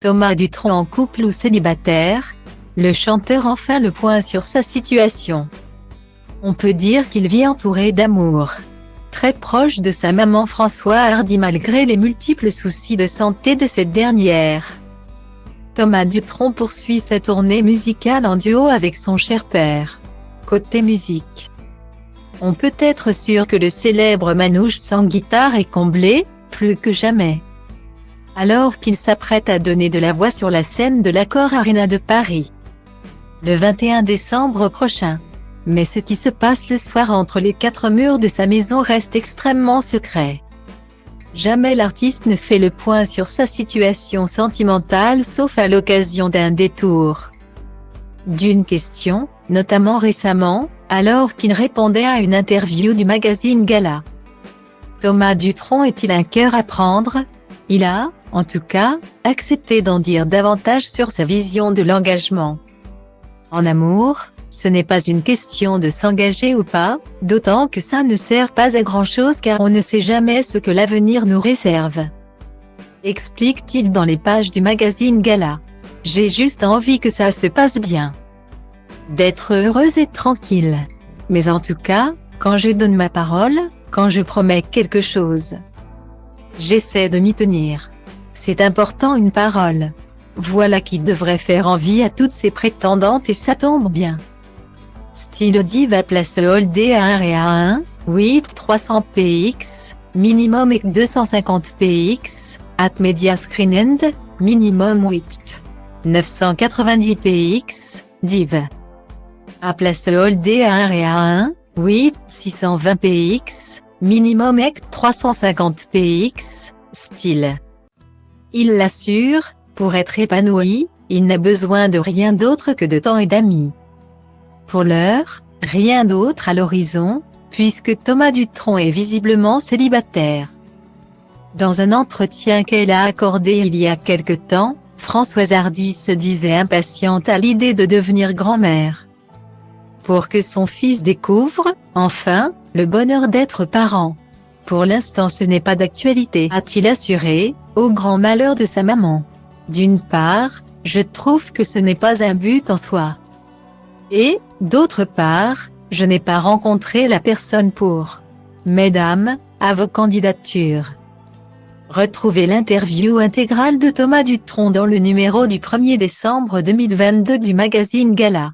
Thomas Dutronc en couple ou célibataire? Le chanteur enfin le point sur sa situation. On peut dire qu'il vit entouré d'amour. Très proche de sa maman Françoise Hardy malgré les multiples soucis de santé de cette dernière. Thomas Dutronc poursuit sa tournée musicale en duo avec son cher père. Côté musique, on peut être sûr que le célèbre manouche sans guitare est comblé, plus que jamais. Alors qu'il s'apprête à donner de la voix sur la scène de l'Accor Arena de Paris. Le 21 décembre prochain. Mais ce qui se passe le soir entre les quatre murs de sa maison reste extrêmement secret. Jamais l'artiste ne fait le point sur sa situation sentimentale sauf à l'occasion d'un détour. D'une question, notamment récemment, alors qu'il répondait à une interview du magazine Gala. Thomas Dutronc est-il un cœur à prendre? Il a, en tout cas, accepté d'en dire davantage sur sa vision de l'engagement. En amour, ce n'est pas une question de s'engager ou pas, d'autant que ça ne sert pas à grand-chose car on ne sait jamais ce que l'avenir nous réserve. Explique-t-il dans les pages du magazine Gala. J'ai juste envie que ça se passe bien. D'être heureuse et tranquille. Mais en tout cas, quand je donne ma parole, quand je promets quelque chose, j'essaie de m'y tenir. C'est important une parole. Voilà qui devrait faire envie à toutes ces prétendantes et ça tombe bien. Style diva place Holdé à 1 et à 1, 8 300 px, minimum et 250 px, at media screen end, minimum 8 990 px, div. À place Holdé à 1 et à 1, 8 620 px, minimum et 350 px, style. Il l'assure, pour être épanoui, il n'a besoin de rien d'autre que de temps et d'amis. Pour l'heure, rien d'autre à l'horizon, puisque Thomas Dutronc est visiblement célibataire. Dans un entretien qu'elle a accordé il y a quelque temps, Françoise Hardy se disait impatiente à l'idée de devenir grand-mère. Pour que son fils découvre, enfin, le bonheur d'être parent. Pour l'instant ce n'est pas d'actualité, a-t-il assuré, au grand malheur de sa maman. D'une part, je trouve que ce n'est pas un but en soi. Et, d'autre part, je n'ai pas rencontré la personne pour. Mesdames, à vos candidatures. Retrouvez l'interview intégrale de Thomas Dutronc dans le numéro du 1er décembre 2022 du magazine Gala.